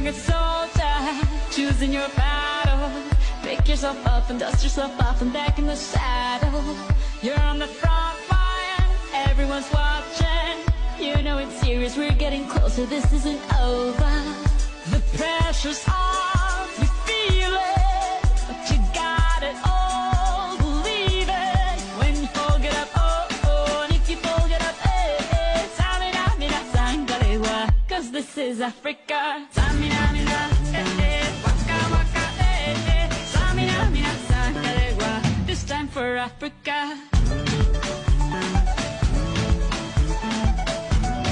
like a soldier, choosing your battle. Pick yourself up and dust yourself off and back in the saddle. You're on the front line, everyone's watching. You know it's serious, we're getting closer, this isn't over. The pressure's on, you feel it, but you got it all, believe it. When you fold it up, oh, oh, and if you fold it up, eh, eh, Samina, mina, sangalewa, 'cause this is Africa. Samina, mina, eh, eh, waka, waka, eh, eh, Samina, mina, sangalewa, this time for Africa.